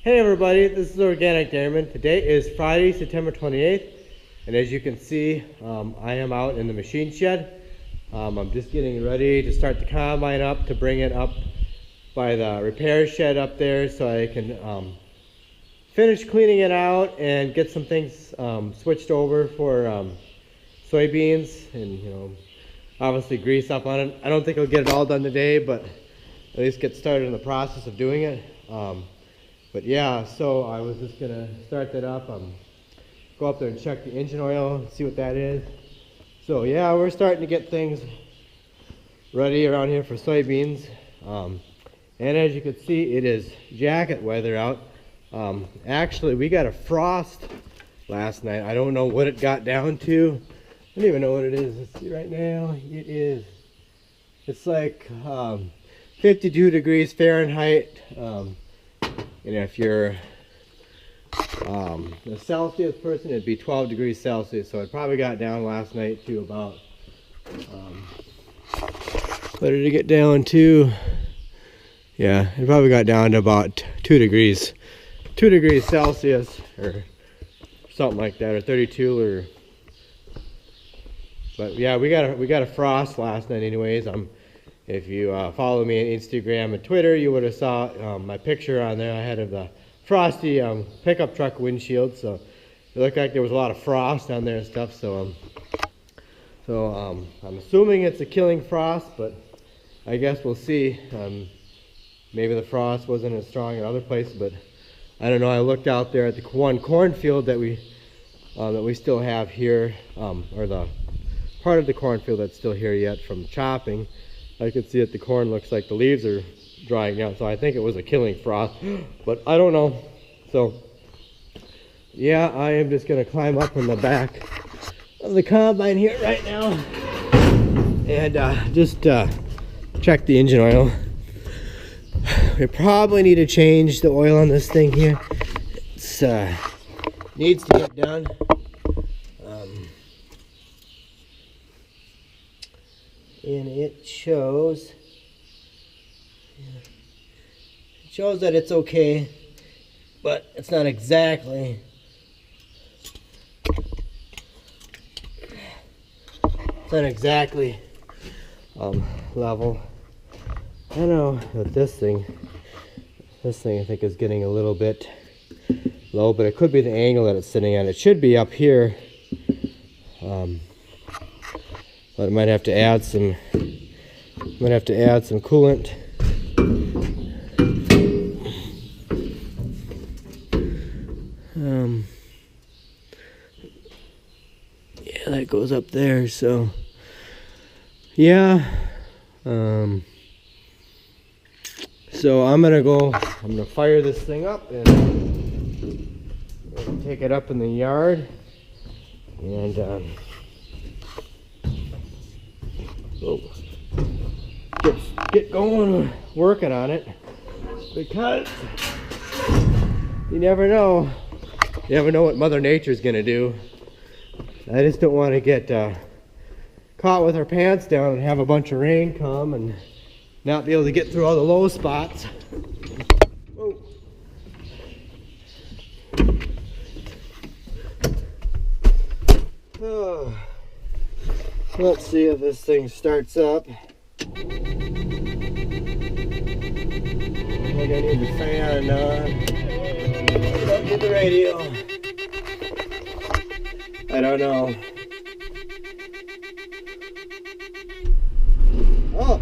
Hey everybody, this is Organic Dairyman. Today is Friday, September 28th, and as you can see, I am out in the machine shed. I'm just getting ready to start the combine up to bring it up by the repair shed up there so I can finish cleaning it out and get some things switched over for soybeans and obviously grease up on it. I don't think I'll get it all done today, but at least get started in the process of doing it. But yeah, so I was just gonna start that up. Go up there and check the engine oil and see what that is. So yeah, we're starting to get things ready around here for soybeans. And as you can see, it is jacket weather out. Actually, we got a frost last night. I don't know what it got down to. I don't even know what it is. Let's see right now. It's like 52 degrees Fahrenheit. And if you're a Celsius person, it'd be 12 degrees Celsius. So it probably got down last night to about, what did it get down to? Yeah, it probably got down to about 2 degrees Celsius or something like that, or 32 or. But yeah, we got a frost last night anyways. If you follow me on Instagram and Twitter, you would have saw my picture on there I had of the frosty pickup truck windshield. So it looked like there was a lot of frost on there and stuff. So I'm assuming it's a killing frost, but I guess we'll see. Maybe the frost wasn't as strong in other places, but I don't know. I looked out there at the one cornfield that we still have here, or the part of the cornfield that's still here yet from chopping. I could see that the corn looks like the leaves are drying out, so I think it was a killing frost, but I don't know. So yeah, I am just gonna climb up on the back of the combine here right now and just check the engine oil. We probably need to change the oil on this thing here. It's needs to get done. And it shows that it's okay, but it's not exactly. It's not exactly level. I don't know, but this thing I think is getting a little bit low, but it could be the angle that it's sitting on. It should be up here. But I might have to add some coolant. Yeah, that goes up there. So yeah. So I'm gonna fire this thing up and take it up in the yard and get going working on it, because you never know what Mother Nature's gonna do. I just don't want to get caught with our pants down and have a bunch of rain come and not be able to get through all the low spots. Whoa. Oh. Let's see if this thing starts up. I think I need the fan on. Don't need the radio. I don't know. Oh,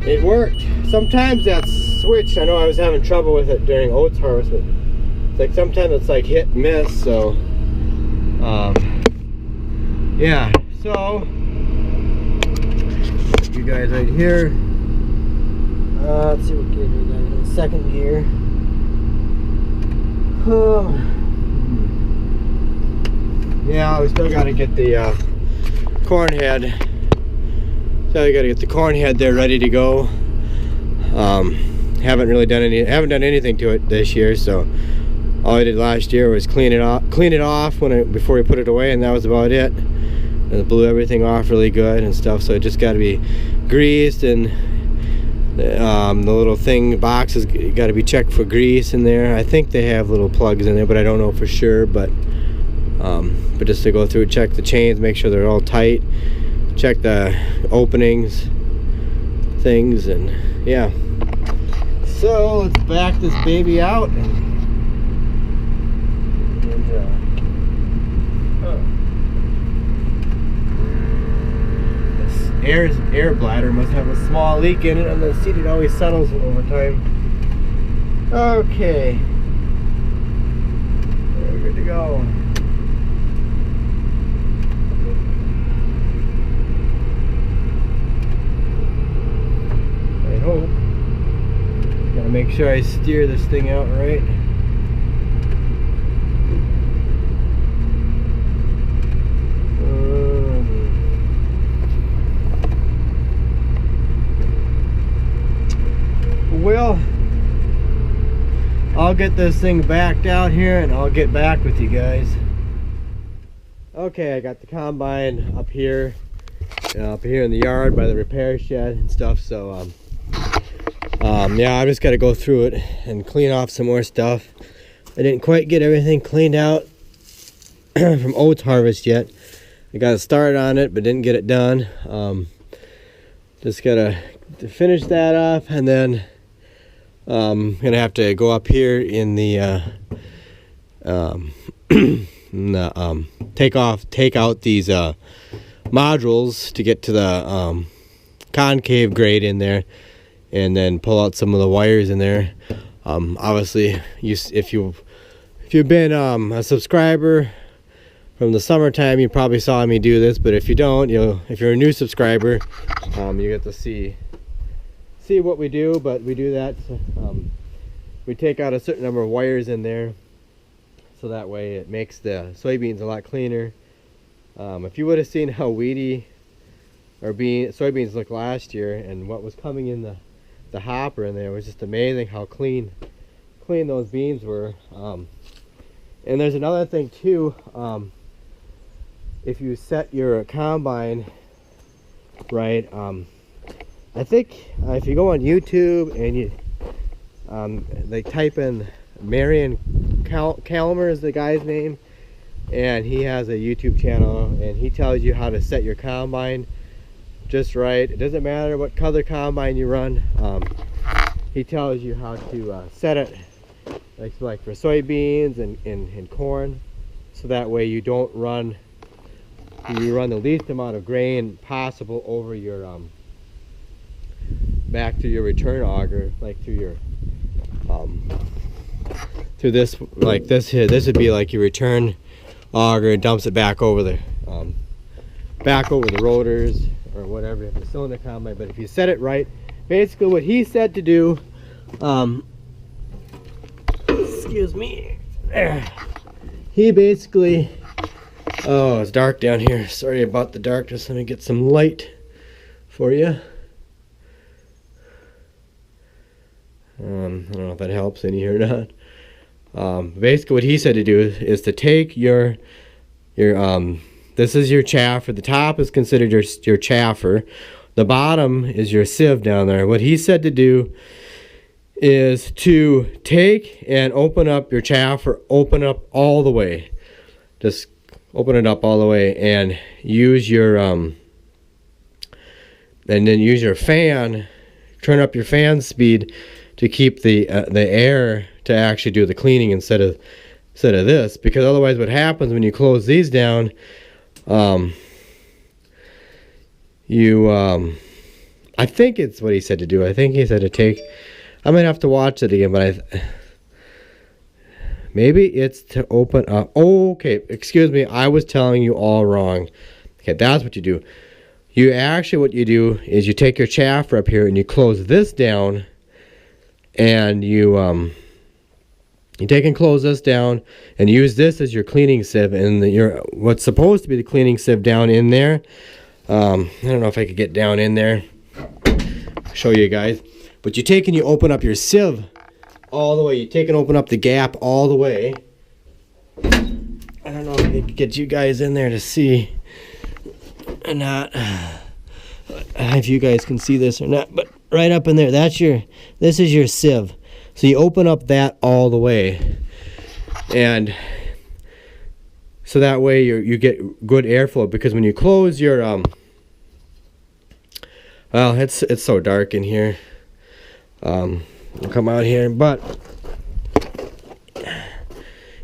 it worked. Sometimes that switch, I know I was having trouble with it during oats harvest, but it's like sometimes it's like hit and miss, so yeah. So, you guys right here. Let's see what gear we got in the second gear. Yeah, we still got to get the corn head. So we got to get the corn head there ready to go. Haven't done anything to it this year. So all I did last year was clean it off before we put it away, and that was about it. And it blew everything off really good and stuff, so it just got to be greased and The little thing box has got to be checked for grease in there. I think they have little plugs in there, but I don't know for sure. But just to go through, check the chains, make sure they're all tight, check the openings, things, and yeah. So let's back this baby out. This air bladder must have a small leak in it on the seat. It always settles over time. Okay, we're good to go. I hope. Gotta make sure I steer this thing out right. Well, I'll get this thing backed out here and I'll get back with you guys. Okay, I got the combine up here in the yard by the repair shed and stuff. So yeah, I just got to go through it and clean off some more stuff. I didn't quite get everything cleaned out from oats harvest yet. I got started on it but didn't get it done. Just gotta finish that off, and then I'm gonna have to go up here in the take out these modules to get to the concave grate in there, and then pull out some of the wires in there. Obviously, if you've been a subscriber from the summertime, you probably saw me do this, but if you don't, if you're a new subscriber, you get to see what we do. But we do that. We take out a certain number of wires in there, so that way it makes the soybeans a lot cleaner. If you would have seen how weedy our soybeans looked last year, and what was coming in the hopper in there, it was just amazing how clean those beans were. And there's another thing too. If you set your combine right, I think if you go on YouTube and you they type in Marion Calmer is the guy's name, and he has a YouTube channel, and he tells you how to set your combine just right. It doesn't matter what color combine you run. He tells you how to set it like for soybeans and corn, so that way you run the least amount of grain possible over your back to your return auger, like through your through this, like this here. This would be like your return auger. It dumps it back over the rotors or whatever, the cylinder combine. But if you set it right, basically what he said to do, excuse me, he basically, oh, it's dark down here, sorry about the darkness. Let me get some light for you. I don't know if that helps any or not. Basically what he said to do is to take your this is your chaffer. The top is considered your chaffer. The bottom is your sieve down there. What he said to do is to take and open up your chaffer, open up all the way. Just open it up all the way, and use your and then use your fan, turn up your fan speed to keep the air to actually do the cleaning instead of this, because otherwise what happens when you close these down, I think it's what he said to do. I think he said to take, I might have to watch it again, but maybe it's to open up. Oh, okay, excuse me, I was telling you all wrong. Okay, that's what you do. What you do is you take your chaffer up here and you close this down, and you take and close this down and use this as your cleaning sieve, and what's supposed to be the cleaning sieve down in there. I don't know if I could get down in there, show you guys, but you take and you open up your sieve all the way. You take and open up the gap all the way. I don't know if I could get you guys in there to see or not, if you guys can see this or not, but right up in there. This is your sieve. So you open up that all the way, and so that way you get good airflow, because when you close your well, it's so dark in here. I'll come out here, but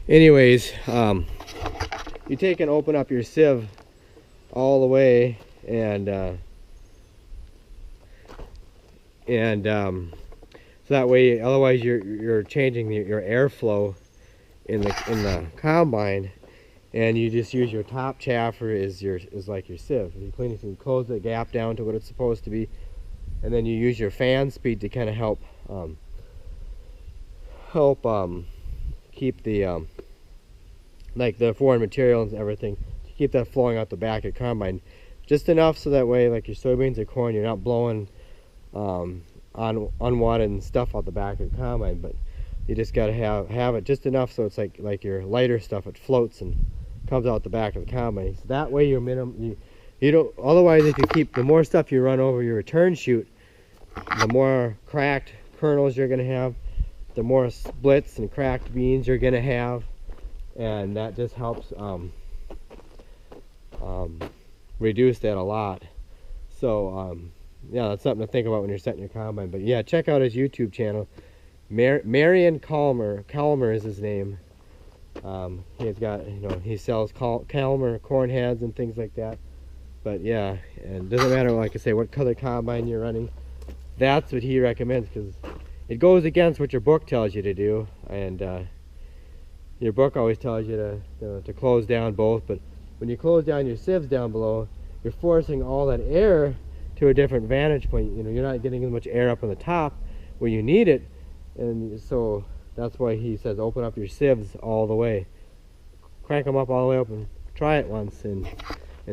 anyways, you take and open up your sieve all the way, and so that way, otherwise you're changing your airflow in the combine, and you just use your top chaffer is like your sieve. You clean it, you close the gap down to what it's supposed to be, and then you use your fan speed to kind of help keep the like the foreign material and everything, to keep that flowing out the back of the combine just enough, so that way, like your soybeans or corn, you're not blowing on unwanted stuff out the back of the combine, but you just got to have it just enough so it's like your lighter stuff, it floats and comes out the back of the combine. So that way you're you don't, otherwise if you keep, the more stuff you run over your return chute, the more cracked kernels you're going to have, the more splits and cracked beans you're going to have, and that just helps reduce that a lot. So yeah, that's something to think about when you're setting your combine. But yeah, check out his YouTube channel. Marion Calmer is his name. He's got, he sells Calmer corn heads and things like that. But yeah, and it doesn't matter, like I say, what color combine you're running. That's what he recommends, because it goes against what your book tells you to do. And your book always tells you to close down both. But when you close down your sieves down below, you're forcing all that air to a different vantage point. You're not getting as much air up on the top where you need it, and so that's why he says open up your sieves all the way, crank them up all the way up, and try it once and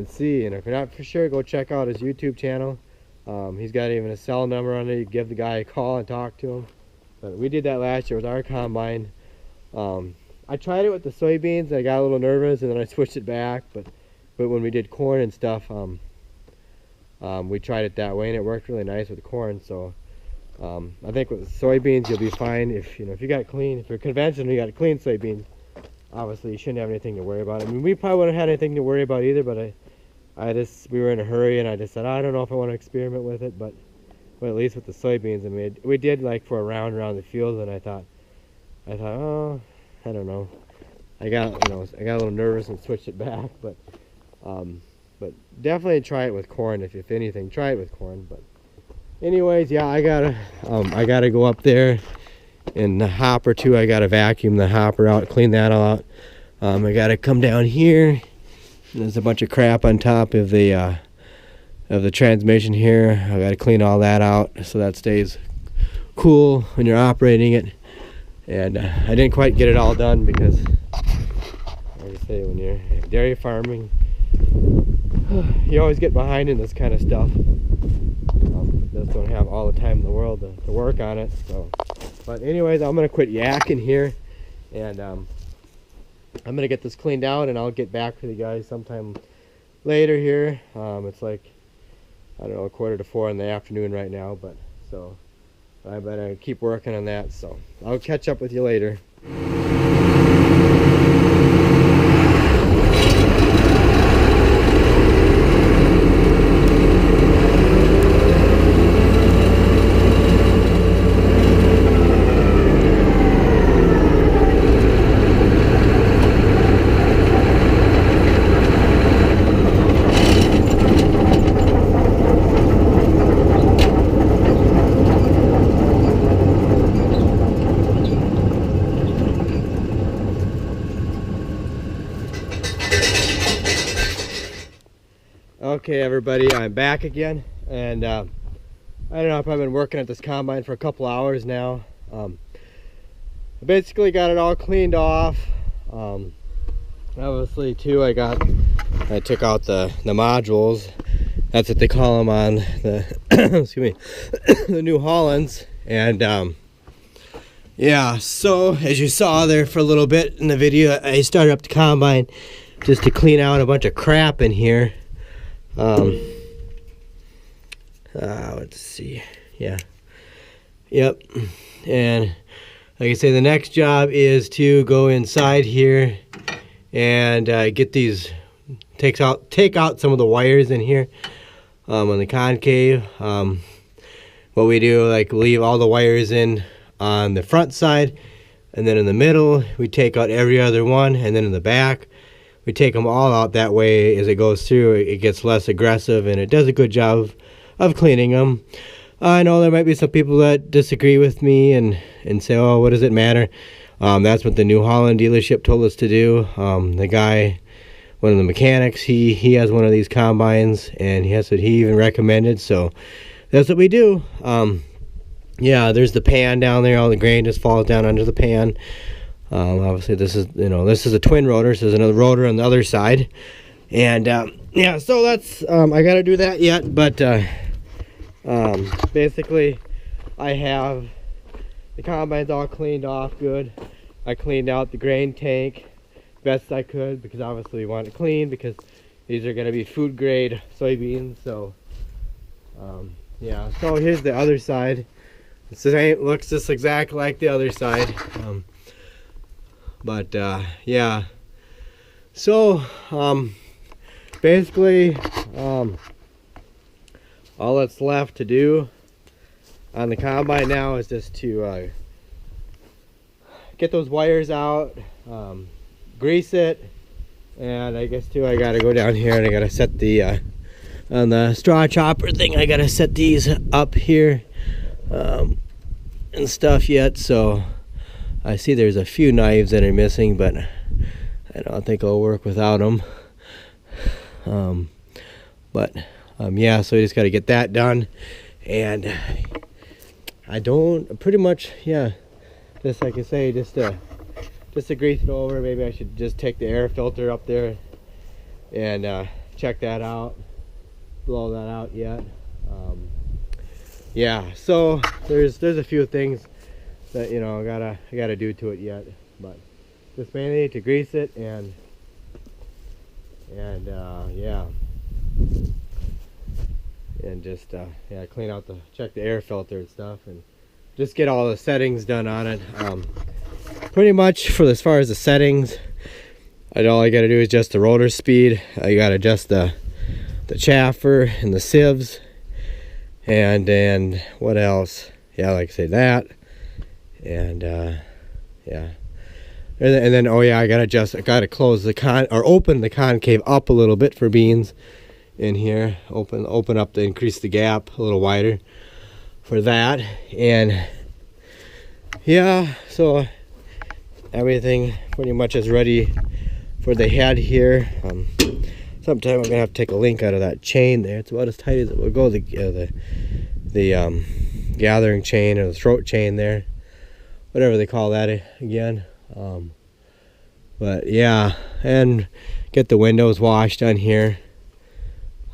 see. And if you're not for sure, go check out his YouTube channel. He's got even a cell number on it. You give the guy a call and talk to him. But we did that last year with our combine. I tried it with the soybeans. I got a little nervous, and then I switched it back. But when we did corn and stuff, we tried it that way, and it worked really nice with corn. So I think with soybeans you'll be fine. If you got clean, if you're conventional, you got clean soybeans, obviously you shouldn't have anything to worry about. I mean, we probably wouldn't have had anything to worry about either, but we were in a hurry, and I just said, I don't know if I want to experiment with it, but at least with the soybeans, I mean, we did like for a round around the field, and I thought, oh, I don't know. I got a little nervous and switched it back, but definitely try it with corn. If anything, try it with corn. But anyways, yeah, I gotta go up there in the hopper too. I gotta vacuum the hopper out, clean that all out. I gotta come down here. There's a bunch of crap on top of the transmission here. I gotta clean all that out so that stays cool when you're operating it. And I didn't quite get it all done because, like I say, when you're dairy farming, you always get behind in this kind of stuff. Just don't have all the time in the world to work on it. So, but anyways, I'm gonna quit yakking here, and I'm gonna get this cleaned out, and I'll get back with you guys sometime later here. It's like, I don't know, 3:45 in the afternoon right now, but so I better keep working on that. So I'll catch up with you later. Okay, everybody, I'm back again, and I don't know if I've been working at this combine for a couple hours now. I basically got it all cleaned off. Obviously, too, I took out the modules. That's what they call them on the excuse me, the New Hollands. And yeah, so as you saw there for a little bit in the video, I started up the combine just to clean out a bunch of crap in here. Let's see. Yeah. Yep. And like I say, the next job is to go inside here and get these, take out some of the wires in here on the concave. What we do, like, leave all the wires in on the front side, and then in the middle we take out every other one, and then in the back we take them all out. That way, as it goes through, it gets less aggressive, and it does a good job of cleaning them. I know there might be some people that disagree with me and say, oh, what does it matter? That's what the New Holland dealership told us to do. The guy, one of the mechanics, he has one of these combines, and that's what he even recommended, so that's what we do. Yeah, there's the pan down there. All the grain just falls down under the pan. Obviously, this is a twin rotor, so there's another rotor on the other side. And yeah, so that's I got to do that yet, but basically, I have the combines all cleaned off good. I cleaned out the grain tank best I could, because obviously we want it clean, because these are going to be food grade soybeans. So yeah, so here's the other side. It looks just exactly like the other side. But yeah, so basically all that's left to do on the combine now is just to get those wires out, grease it, and I guess too I gotta go down here and I gotta set the on the straw chopper thing, I gotta set these up here and stuff yet. So I see there's a few knives that are missing, but I don't think I'll work without them. Yeah, so we just got to get that done, and I don't pretty much, yeah, just like I say, just to grease it over. Maybe I should just take the air filter up there and check that out, blow that out yet. Yeah, so there's a few things that, you know, I gotta do to it yet, but just mainly to grease it and yeah, and just yeah, clean out check the air filter and stuff, and just get all the settings done on it. Pretty much for as far as the settings, all I gotta do is just the rotor speed. I gotta adjust the chaffer and the sieves, and what else? Yeah, like I say, that, and yeah, and then oh yeah, I gotta close open the concave up a little bit for beans in here. Open up to increase the gap a little wider for that. And yeah, so everything pretty much is ready for the head here. Sometime I'm gonna have to take a link out of that chain there. It's about as tight as it will go. The gathering chain, or the throat chain there, whatever they call that again. But yeah, and get the windows washed on here.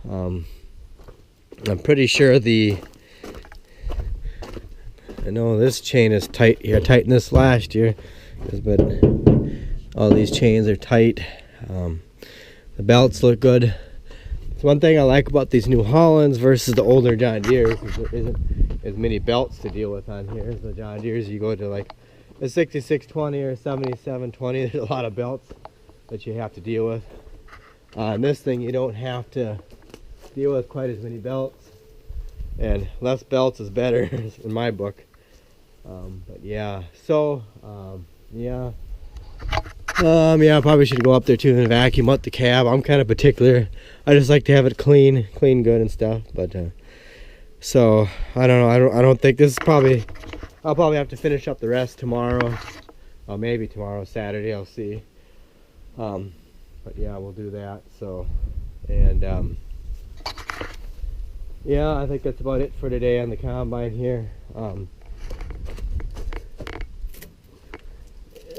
I'm pretty sure I know this chain is tight here. I tightened this last year, but all these chains are tight. The belts look good. It's one thing I like about these New Hollands versus the older John Deeres, is there isn't as many belts to deal with on here as the John Deeres. You go to like a 6620 or 7720, there's a lot of belts that you have to deal with. On this thing, you don't have to deal with quite as many belts, and less belts is better in my book. But yeah, so yeah. Yeah, I probably should go up there too and vacuum out the cab. I'm kind of particular. I just like to have it clean good and stuff. But so I don't know. I don't think this is probably. I'll probably have to finish up the rest tomorrow. Maybe tomorrow, Saturday. I'll see. But yeah, we'll do that. So, and yeah, I think that's about it for today on the combine here.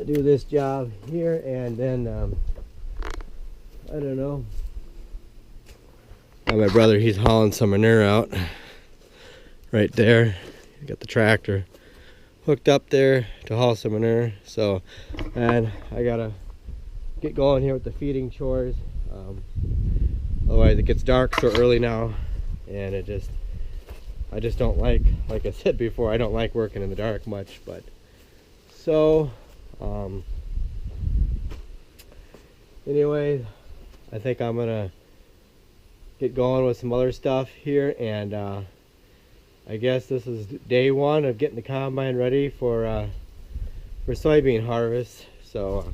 Do this job here, and then I don't know. My brother, he's hauling some manure out right there. He got the tractor hooked up there to haul some manure. So, and I gotta get going here with the feeding chores. Otherwise, it gets dark so early now, and it just I just don't like I said before, I don't like working in the dark much. But so anyway, I think I'm gonna get going with some other stuff here, and I guess this is day one of getting the combine ready for soybean harvest. So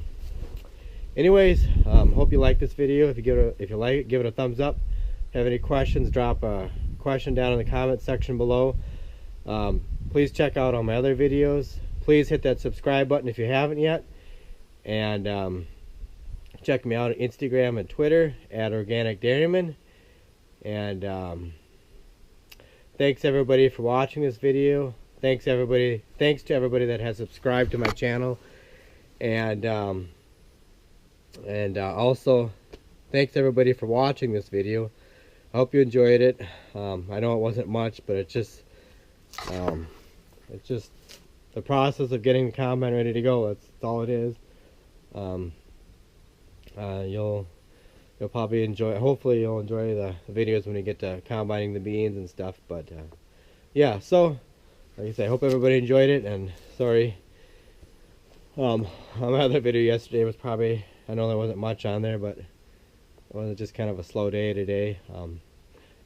anyways, hope you like this video. If you like it, give it a thumbs up. Have any questions, drop a question down in the comment section below. Please check out all my other videos. Please hit that subscribe button if you haven't yet, and check me out on Instagram and Twitter at Organic Dairyman. And thanks everybody for watching this video. Thanks to everybody that has subscribed to my channel, and also thanks everybody for watching this video. I hope you enjoyed it. I know it wasn't much, but it's just the process of getting the combine ready to go. That's all it is. You'll probably enjoy, hopefully you'll enjoy the videos when you get to combining the beans and stuff. But yeah, so like I say, I hope everybody enjoyed it, and sorry, my other video yesterday was probably, I know there wasn't much on there, but it was just kind of a slow day today.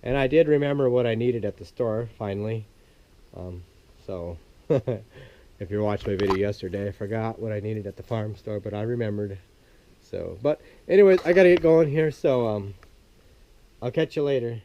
And I did remember what I needed at the store finally. So if you watched my video yesterday, I forgot what I needed at the farm store, but I remembered. So, but anyways, I gotta get going here, so I'll catch you later.